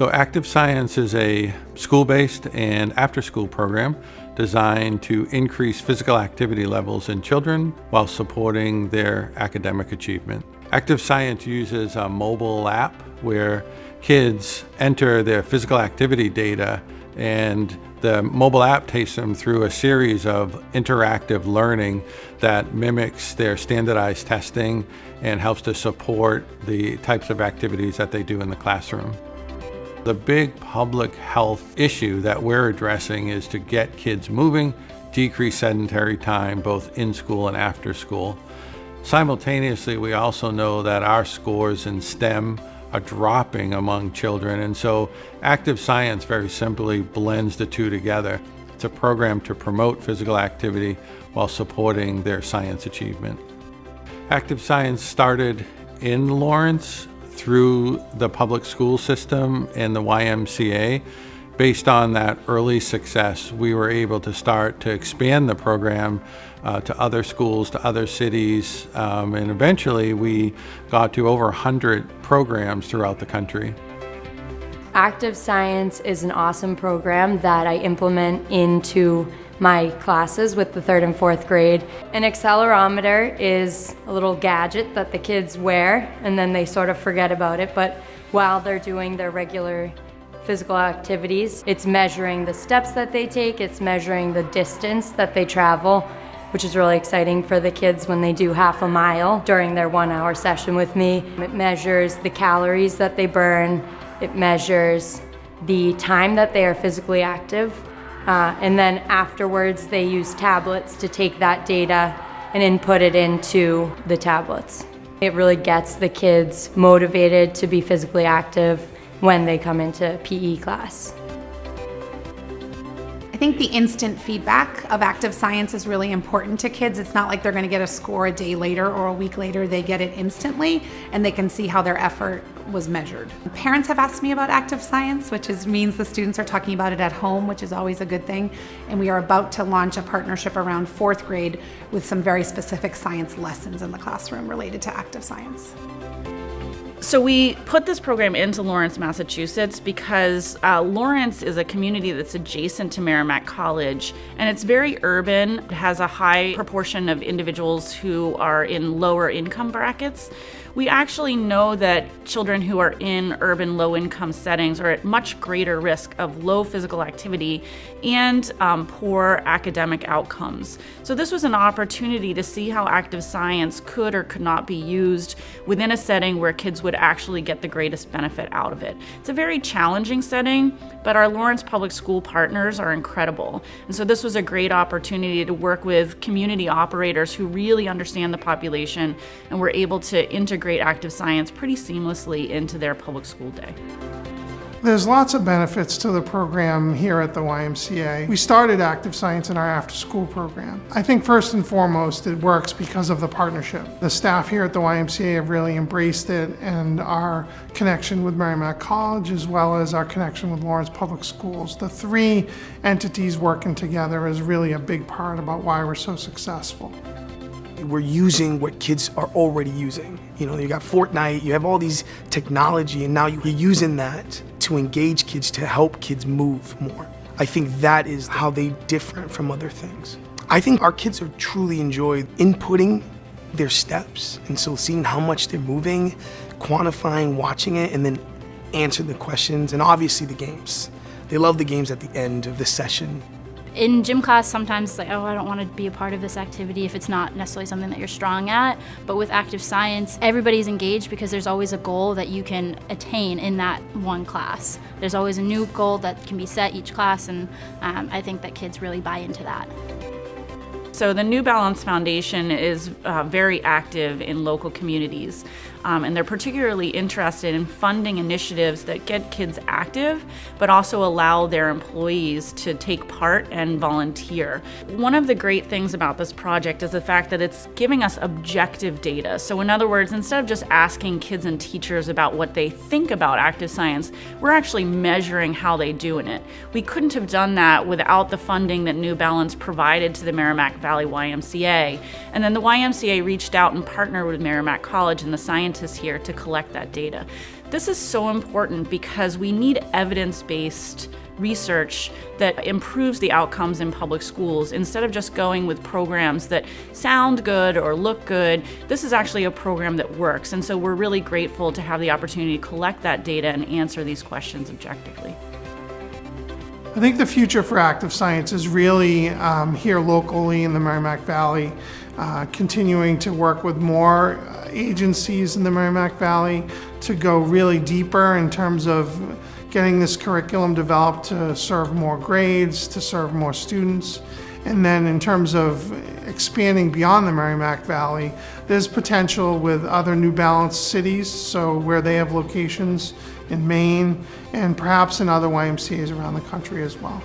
So Active Science is a school-based and after-school program designed to increase physical activity levels in children while supporting their academic achievement. Active Science uses a mobile app where kids enter their physical activity data, and the mobile app takes them through a series of interactive learning that mimics their standardized testing and helps to support the types of activities that they do in the classroom. The big public health issue that we're addressing is to get kids moving, decrease sedentary time both in school and after school. Simultaneously, we also know that our scores in STEM are dropping among children, and so Active Science very simply blends the two together. It's a program to promote physical activity while supporting their science achievement. Active Science started in Lawrence through the public school system and the YMCA. Based on that early success, we were able to start to expand the program to other schools, to other cities, and eventually we got to over 100 programs throughout the country. Active Science is an awesome program that I implement into my classes with the 3rd and 4th grade. An accelerometer is a little gadget that the kids wear and then they sort of forget about it, but while they're doing their regular physical activities, it's measuring the steps that they take, it's measuring the distance that they travel, which is really exciting for the kids when they do half a mile during their 1-hour session with me. It measures the calories that they burn, it measures the time that they are physically active, and then afterwards they use tablets to take that data and input it into the tablets. It really gets the kids motivated to be physically active when they come into PE class. I think the instant feedback of Active Science is really important to kids. It's not like they're going to get a score a day later or a week later. They get it instantly and they can see how their effort was measured. Parents have asked me about Active Science, which means the students are talking about it at home, which is always a good thing. And we are about to launch a partnership around 4th grade with some very specific science lessons in the classroom related to Active Science. So we put this program into Lawrence, Massachusetts because Lawrence is a community that's adjacent to Merrimack College, and it's very urban. It has a high proportion of individuals who are in lower income brackets. We actually know that children who are in urban low-income settings are at much greater risk of low physical activity and poor academic outcomes. So this was an opportunity to see how Active Science could or could not be used within a setting where kids would actually get the greatest benefit out of it. It's a very challenging setting, but our Lawrence Public School partners are incredible. And so this was a great opportunity to work with community operators who really understand the population and were able to integrate Active Science pretty seamlessly into their public school day. There's lots of benefits to the program here at the YMCA. We started Active Science in our after-school program. I think first and foremost it works because of the partnership. The staff here at the YMCA have really embraced it, and our connection with Merrimack College as well as our connection with Lawrence Public Schools. The three entities working together is really a big part about why we're so successful. We're using what kids are already using. You know, you got Fortnite, you have all these technology, and now you're using that to engage kids, to help kids move more. I think that is how they're different from other things. I think our kids are truly enjoy inputting their steps, and so seeing how much they're moving, quantifying, watching it, and then answering the questions, and obviously the games. They love the games at the end of the session. In gym class, sometimes it's like, oh, I don't want to be a part of this activity if it's not necessarily something that you're strong at. But with Active Science, everybody's engaged because there's always a goal that you can attain in that one class. There's always a new goal that can be set each class, and I think that kids really buy into that. So the New Balance Foundation is very active in local communities, and they're particularly interested in funding initiatives that get kids active, but also allow their employees to take part and volunteer. One of the great things about this project is the fact that it's giving us objective data. So in other words, instead of just asking kids and teachers about what they think about Active Science, we're actually measuring how they do in it. We couldn't have done that without the funding that New Balance provided to the Merrimack Valley YMCA. And then the YMCA reached out and partnered with Merrimack College and the scientists scientists here to collect that data. This is so important because we need evidence-based research that improves the outcomes in public schools instead of just going with programs that sound good or look good. This is actually a program that works, and so we're really grateful to have the opportunity to collect that data and answer these questions objectively. I think the future for active science is really here locally in the Merrimack Valley, continuing to work with more agencies in the Merrimack Valley to go really deeper in terms of getting this curriculum developed to serve more grades, to serve more students. And then in terms of expanding beyond the Merrimack Valley, there's potential with other New Balance cities, so where they have locations in Maine and perhaps in other YMCAs around the country as well.